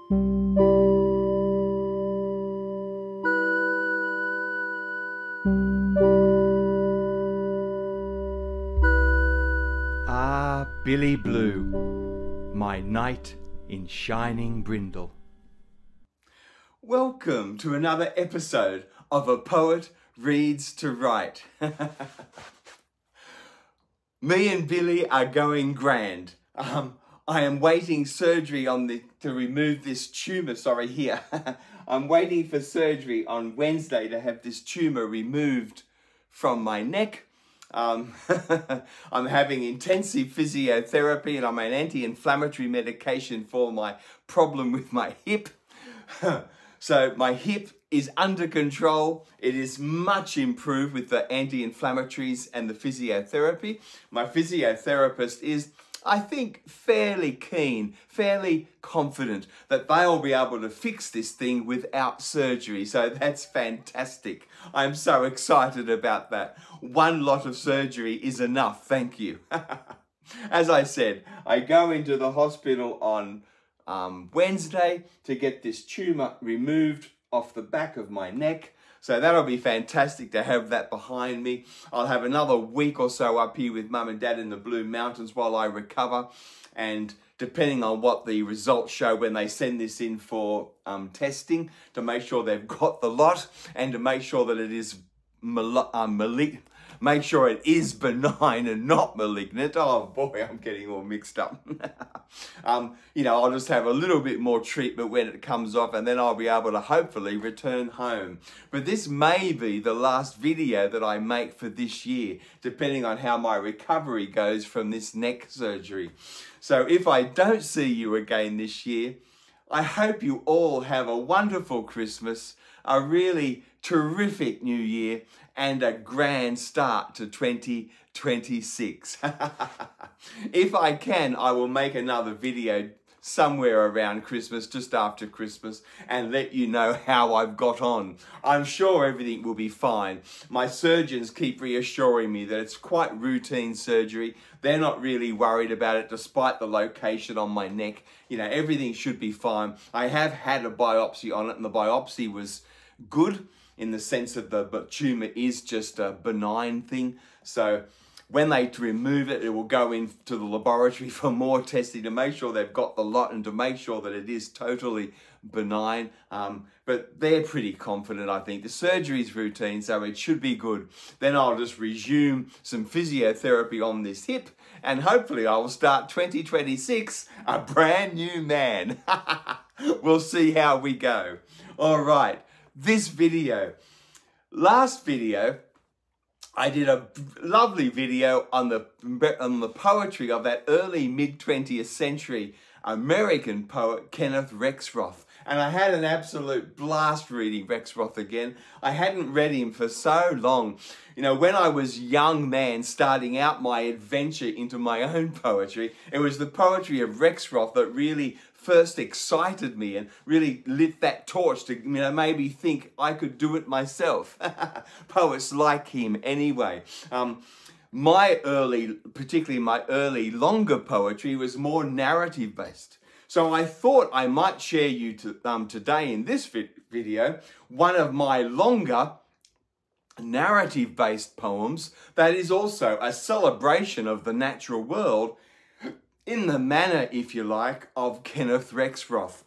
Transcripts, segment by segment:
Ah, Billy Blue, my knight in shining brindle. Welcome to another episode of A Poet Reads to Write. Me and Billy are going grand. I am waiting surgery to remove this tumour, here. I'm waiting for surgery on Wednesday to have this tumour removed from my neck. I'm having intensive physiotherapy and I'm on anti-inflammatory medication for my problem with my hip. So my hip is under control. It is much improved with the anti-inflammatories and the physiotherapy. My physiotherapist is, I think, fairly keen, fairly confident that they'll be able to fix this thing without surgery. So that's fantastic. I'm so excited about that. One lot of surgery is enough, thank you. As I said, I go into the hospital on Wednesday to get this tumour removed off the back of my neck. So that'll be fantastic to have that behind me. I'll have another week or so up here with Mum and Dad in the Blue Mountains while I recover. And depending on what the results show when they send this in for testing, to make sure they've got the lot and to make sure that it is make sure it is benign and not malignant. Oh boy, I'm getting all mixed up. You know, I'll just have a little bit more treatment when it comes off and then I'll be able to hopefully return home. But this may be the last video that I make for this year, depending on how my recovery goes from this neck surgery. So if I don't see you again this year, I hope you all have a wonderful Christmas, a really terrific New Year, and a grand start to 2026. If I can, I will make another video somewhere around Christmas, just after Christmas, and let you know how I've got on. I'm sure everything will be fine. My surgeons keep reassuring me that it's quite routine surgery. They're not really worried about it despite the location on my neck. You know, everything should be fine. I have had a biopsy on it and the biopsy was good in the sense that the tumour is just a benign thing. So when they remove it, it will go into the laboratory for more testing to make sure they've got the lot and to make sure that it is totally benign. But they're pretty confident, I think. The surgery's routine, so it should be good. Then I'll just resume some physiotherapy on this hip and hopefully I will start 2026 a brand new man. We'll see how we go. All right. This video, last video, I did a lovely video on the poetry of that early mid-20th century American poet Kenneth Rexroth. And I had an absolute blast reading Rexroth again. I hadn't read him for so long. You know, when I was a young man starting out my adventure into my own poetry, it was the poetry of Rexroth that really first excited me and really lit that torch to, you know, maybe think I could do it myself. Poets like him anyway. Particularly my early longer poetry was more narrative based. So I thought I might share you today in this video one of my longer narrative based poems that is also a celebration of the natural world in the manner, if you like, of Kenneth Rexroth.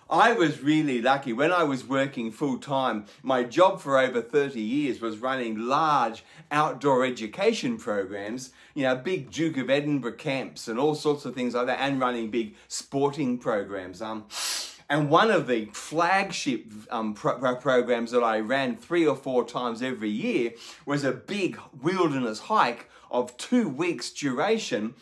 I was really lucky. When I was working full-time, my job for over 30 years was running large outdoor education programs, you know, big Duke of Edinburgh camps and all sorts of things like that, and running big sporting programs. And one of the flagship programs that I ran 3 or 4 times every year was a big wilderness hike of 2 weeks duration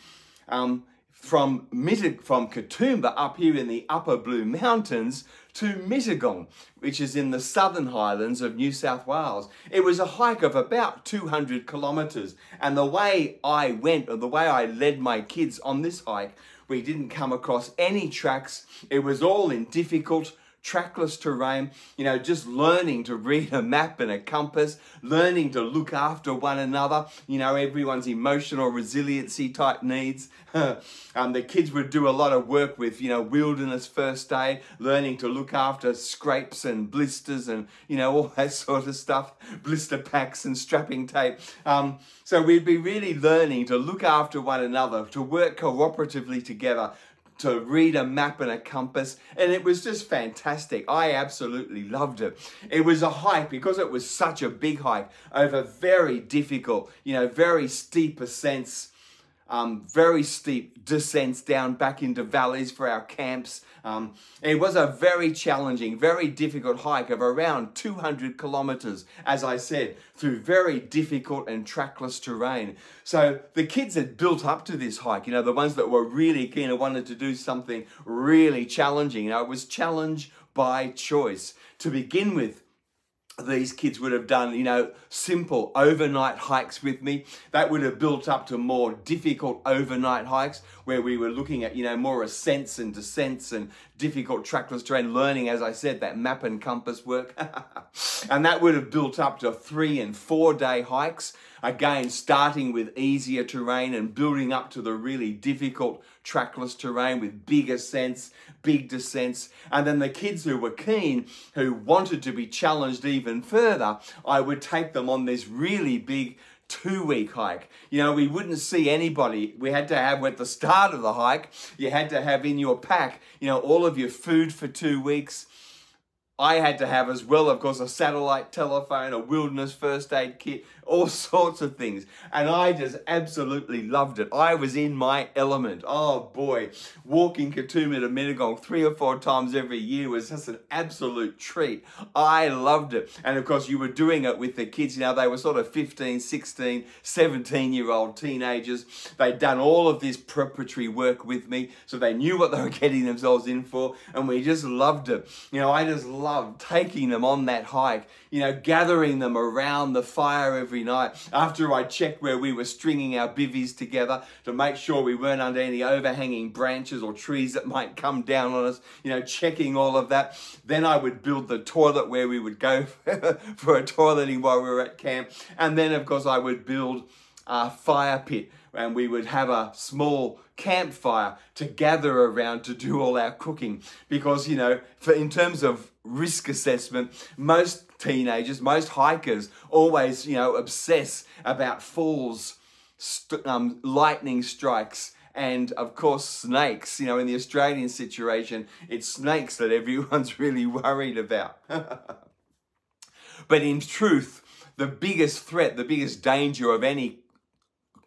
from Katoomba up here in the upper Blue Mountains to Mittagong, which is in the southern highlands of New South Wales. It was a hike of about 200 kilometres, and the way I went, or the way I led my kids on this hike, we didn't come across any tracks. It was all in difficult trackless terrain, you know, just learning to read a map and a compass, learning to look after one another, you know, everyone's emotional resiliency type needs. The kids would do a lot of work with, you know, wilderness first aid, learning to look after scrapes and blisters and, you know, all that sort of stuff, blister packs and strapping tape. So we'd be really learning to look after one another, to work cooperatively together, to read a map and a compass, and it was just fantastic. I absolutely loved it. It was a hike because it was such a big hike over very difficult, you know, very steep ascents, very steep descents down back into valleys for our camps. It was a very challenging, very difficult hike of around 200 kilometers, as I said, through very difficult and trackless terrain. So the kids had built up to this hike, you know, the ones that were really keen and wanted to do something really challenging. You know, it was challenge by choice. To begin with, these kids would have done, you know, simple overnight hikes with me. That would have built up to more difficult overnight hikes where we were looking at, you know, more ascents and descents and difficult trackless terrain, learning, as I said, that map and compass work. And that would have built up to 3 and 4 day hikes. Again, starting with easier terrain and building up to the really difficult trackless terrain with big ascents, big descents. And then the kids who were keen, who wanted to be challenged even further, I would take them on this really big 2-week hike. You know, we wouldn't see anybody. We had to have, at the start of the hike, you had to have in your pack, you know, all of your food for 2 weeks. I had to have as well, of course, a satellite telephone, a wilderness first aid kit, all sorts of things. And I just absolutely loved it. I was in my element. Oh boy, walking Katoomba to Mittagong 3 or 4 times every year was just an absolute treat. I loved it. And of course, you were doing it with the kids. You know, they were sort of 15, 16, 17-year-old teenagers. They'd done all of this preparatory work with me, so they knew what they were getting themselves in for, and we just loved it. You know, I just loved taking them on that hike, you know, gathering them around the fire every night after I checked where we were stringing our bivvies together to make sure we weren't under any overhanging branches or trees that might come down on us, you know, checking all of that. Then I would build the toilet where we would go for a toileting while we were at camp. And then, of course, I would build a fire pit, and we would have a small campfire to gather around to do all our cooking. Because, you know, in terms of risk assessment, most teenagers, most hikers always, you know, obsess about falls, lightning strikes, and of course snakes. You know, in the Australian situation, it's snakes that everyone's really worried about. But in truth, the biggest threat, the biggest danger of any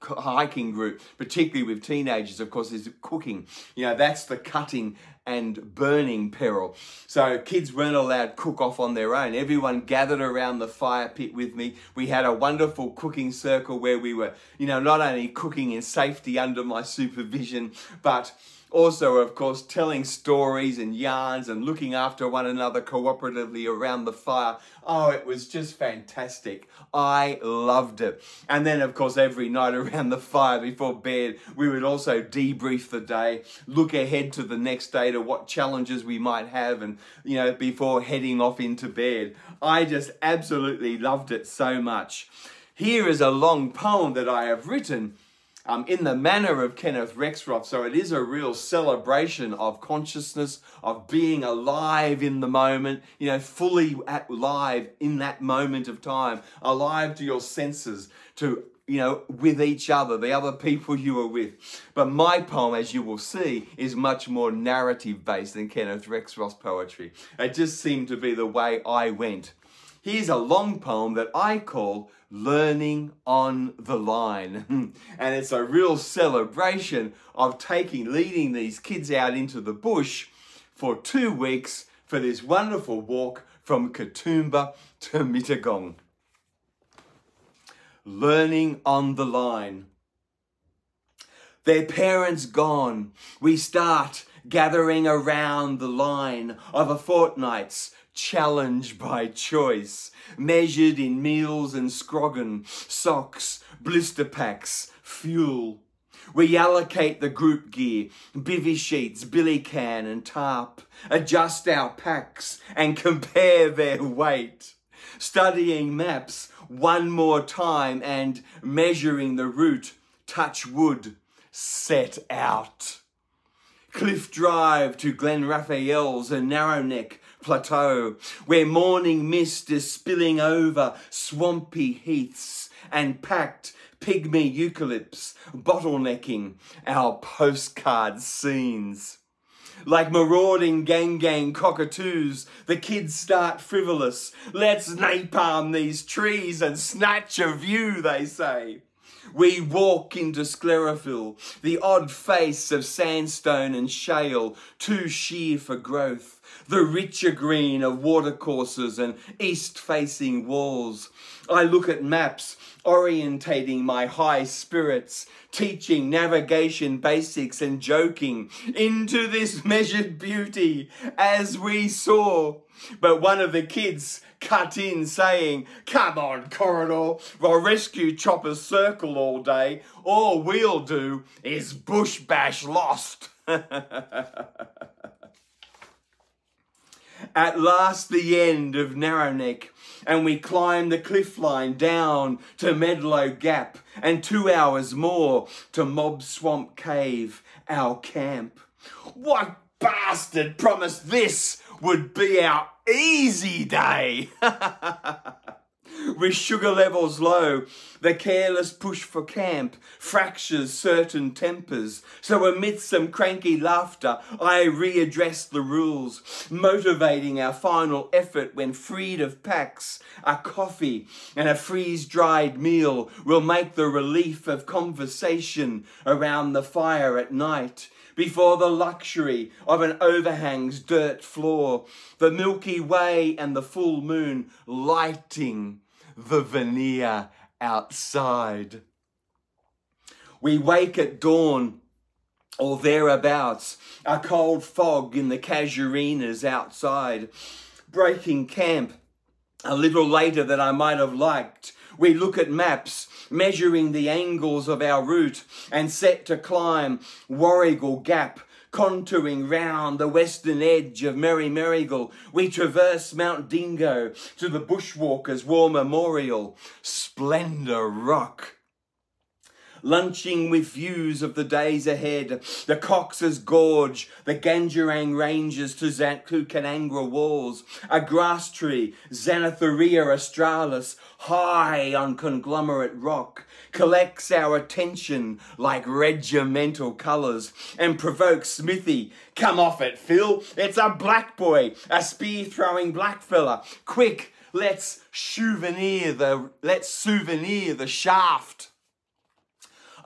hiking group, particularly with teenagers, of course, is cooking. You know, that's the cutting and burning peril. So kids weren't allowed to cook off on their own. Everyone gathered around the fire pit with me. We had a wonderful cooking circle where we were, you know, not only cooking in safety under my supervision, but also, of course, telling stories and yarns and looking after one another cooperatively around the fire. Oh, it was just fantastic. I loved it. And then, of course, every night around the fire before bed, we would also debrief the day, look ahead to the next day to what challenges we might have, and, you know, before heading off into bed. I just absolutely loved it so much. Here is a long poem that I have written in the manner of Kenneth Rexroth. So it is a real celebration of consciousness, of being alive in the moment, you know, fully alive in that moment of time, alive to your senses, to, you know, with each other, the other people you are with. But my poem, as you will see, is much more narrative based than Kenneth Rexroth's poetry. It just seemed to be the way I went. Here's a long poem that I call Learning on the Line. And it's a real celebration of leading these kids out into the bush for 2 weeks for this wonderful walk from Katoomba to Mittagong. Learning on the Line. Their parents gone, we start gathering around the line of a fortnight's challenge by choice, measured in meals and scroggin, socks, blister packs, fuel. We allocate the group gear, bivvy sheets, billy can and tarp, adjust our packs and compare their weight, studying maps one more time and measuring the route, touch wood, set out. Cliff Drive to Glen Raphael's and Narrowneck Plateau, where morning mist is spilling over swampy heaths and packed pygmy eucalypts bottlenecking our postcard scenes. Like marauding gang cockatoos, the kids start frivolous. Let's napalm these trees and snatch a view, they say. We walk into sclerophyll, the odd face of sandstone and shale, too sheer for growth, the richer green of watercourses and east-facing walls. I look at maps, orientating my high spirits, teaching navigation basics and joking into this measured beauty as we saw. But one of the kids cut in saying, "Come on, Corridor, we'll rescue Chopper's Circle all day. All we'll do is bush bash Lost." At last the end of Narrowneck, and we climb the cliff line down to Medlow Gap, and 2 hours more to Mob Swamp Cave, our camp. What bastard promised this would be our easy day? With sugar levels low, the careless push for camp fractures certain tempers. So amidst some cranky laughter, I readdress the rules, motivating our final effort when freed of packs, a coffee and a freeze-dried meal will make the relief of conversation around the fire at night. Before the luxury of an overhang's dirt floor, the Milky Way and the full moon lighting the veneer outside. We wake at dawn or thereabouts, a cold fog in the casuarinas outside. Breaking camp a little later than I might have liked. We look at maps, measuring the angles of our route and set to climb Warrigal Gap, contouring round the western edge of Merry Merrigal. We traverse Mount Dingo to the Bushwalkers' War Memorial, Splendor Rock. Lunching with views of the days ahead, the Cox's Gorge, the Gangerang Ranges to Canangra Walls, a grass tree, Xanathoria australis, high on conglomerate rock, collects our attention like regimental colours and provokes Smithy. "Come off it, Phil, it's a black boy, a spear-throwing black fella. Quick, let's souvenir the shaft."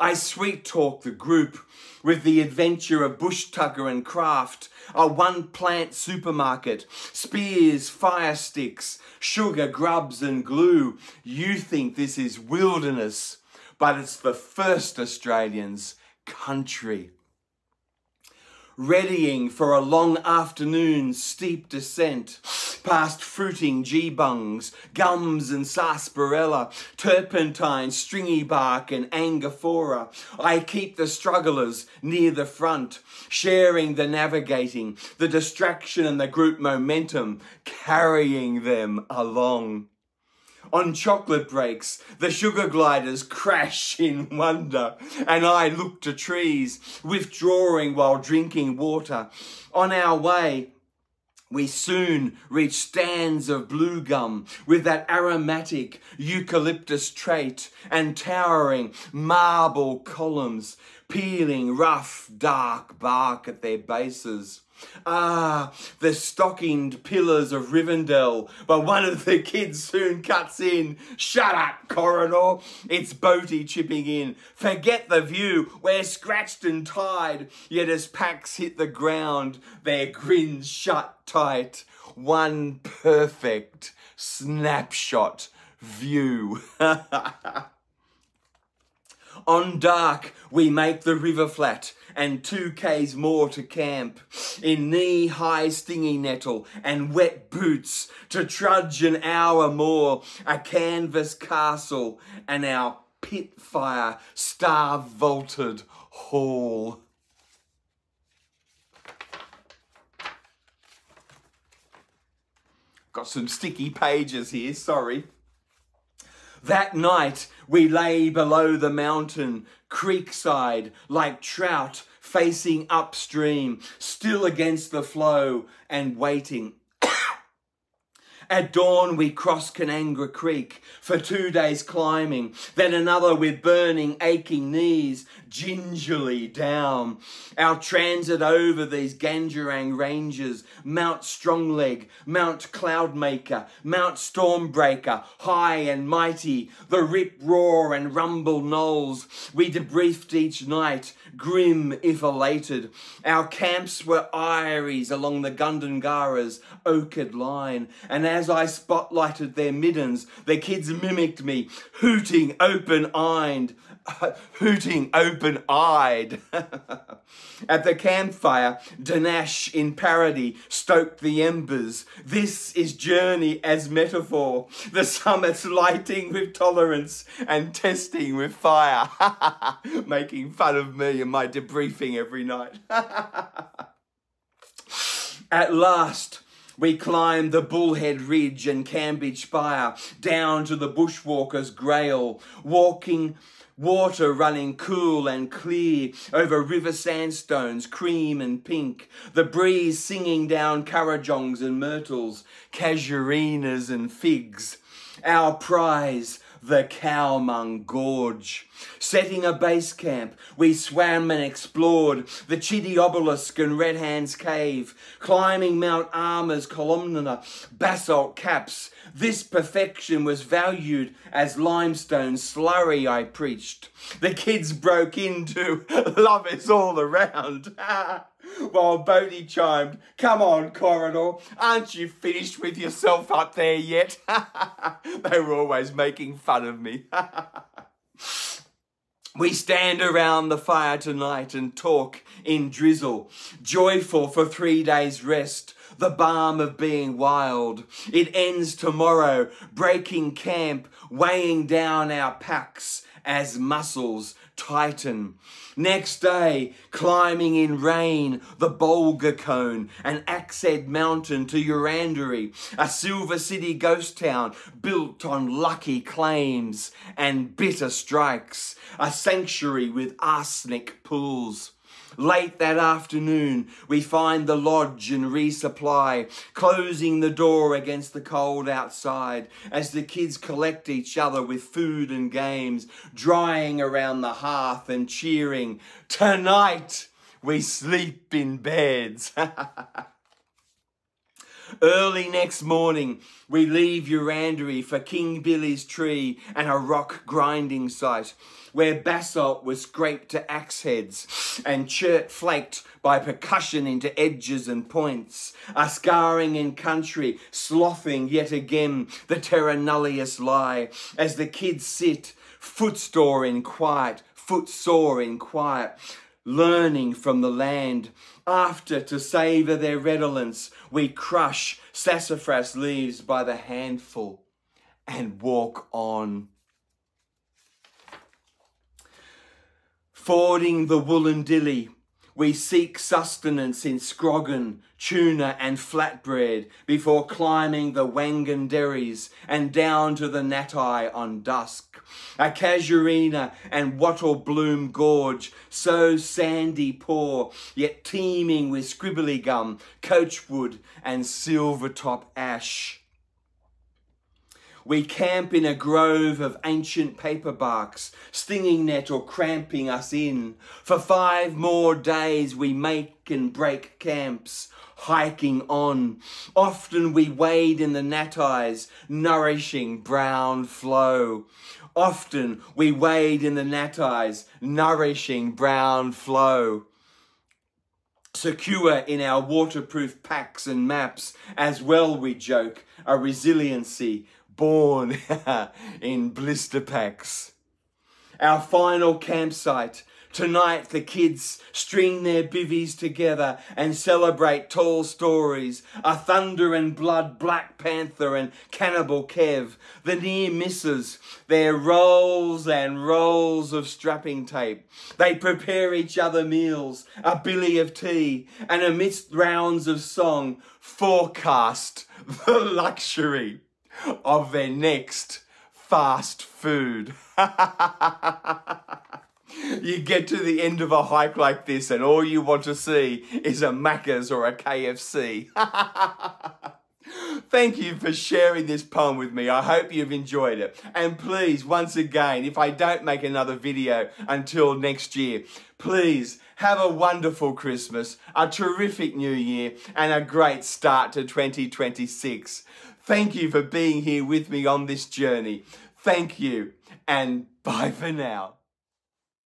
I sweet-talk the group with the adventure of bush tugger and craft, a one-plant supermarket, spears, fire sticks, sugar, grubs and glue. You think this is wilderness, but it's the first Australians' country. Readying for a long afternoon's steep descent, past fruiting G-bungs, gums and sarsaparilla, turpentine, stringy bark and angophora. I keep the strugglers near the front, sharing the navigating, the distraction and the group momentum, carrying them along. On chocolate breaks, the sugar gliders crash in wonder, and I look to trees, withdrawing while drinking water. On our way, we soon reach stands of blue gum with that aromatic eucalyptus trait and towering marble columns, peeling rough, dark bark at their bases. Ah, the stockinged pillars of Rivendell, but one of the kids soon cuts in. "Shut up, Corridor, it's Boaty chipping in. Forget the view, we're scratched and tied." Yet as packs hit the ground, their grins shut tight. One perfect snapshot view. On dark, we make the river flat and 2 k's more to camp, in knee-high stingy nettle and wet boots to trudge an hour more, a canvas castle and our pit fire star-vaulted hall. Got some sticky pages here, sorry. That night we lay below the mountain, creekside, like trout facing upstream, still against the flow and waiting. At dawn we crossed Canangra Creek for 2 days climbing, then another with burning, aching knees, gingerly down. Our transit over these Gangerang ranges, Mount Strongleg, Mount Cloudmaker, Mount Stormbreaker, high and mighty, the rip, roar and rumble knolls. We debriefed each night, grim if elated. Our camps were eyries along the Gundungara's oaked line, and as I spotlighted their middens, the kids mimicked me, hooting open-eyed. At the campfire, Dinesh in parody stoked the embers. This is journey as metaphor, the summits lighting with tolerance and testing with fire. Making fun of me and my debriefing every night. At last, we climbed the Bullhead Ridge and Cambridge Spire down to the Bushwalkers' Grail, water running cool and clear over river sandstones, cream and pink, the breeze singing down currajongs and myrtles, casuarinas and figs. Our prize, the Cowmung Gorge. Setting a base camp, we swam and explored the Chitty Obelisk and Red Hand's Cave, climbing Mount Armour's columnar basalt caps. This perfection was valued as limestone slurry, I preached. The kids broke into love is all around. While Bodie chimed, come on, Corridor, aren't you finished with yourself up there yet? They were always making fun of me. We stand around the fire tonight and talk in drizzle, joyful for 3 days' rest, the balm of being wild. It ends tomorrow, breaking camp, weighing down our packs as muscles tighten. Next day, climbing in rain, the Bolga Cone, an Axed mountain to Urandary, a Silver City ghost town built on lucky claims and bitter strikes, a sanctuary with arsenic pools. Late that afternoon, we find the lodge and resupply, closing the door against the cold outside as the kids collect each other with food and games, drying around the hearth and cheering, tonight we sleep in beds. Early next morning, we leave Urandary for King Billy's Tree and a rock grinding site, where basalt was scraped to axe heads and chert flaked by percussion into edges and points, a scarring in country, sloughing yet again the terra nullius lie, as the kids sit, footsore in quiet, learning from the land. After, to savour their redolence, we crush sassafras leaves by the handful and walk on. Fording the Wollondilly, we seek sustenance in scroggin, tuna and flatbread before climbing the Wanganderries and down to the Natai on dusk. A casuarina and wattle bloom gorge, so sandy poor, yet teeming with scribbly gum, coachwood and silvertop ash. We camp in a grove of ancient paperbarks, stinging net or cramping us in. For 5 more days we make and break camps, hiking on. Often we wade in the Natai's nourishing brown flow. Often we wade in the Natai's nourishing brown flow. Secure in our waterproof packs and maps, as well we joke, a resiliency born in blister packs. Our final campsite, Tonight the kids string their bivvies together and celebrate tall stories. A thunder and blood Black Panther and Cannibal Kev. The near misses, their rolls and rolls of strapping tape. They prepare each other meals, a billy of tea, and amidst rounds of song, forecast the luxury of their next fast food. You get to the end of a hike like this and all you want to see is a Macca's or a KFC. Thank you for sharing this poem with me. I hope you've enjoyed it. And please, once again, if I don't make another video until next year, please have a wonderful Christmas, a terrific New Year, and a great start to 2026. Thank you for being here with me on this journey. Thank you, and bye for now.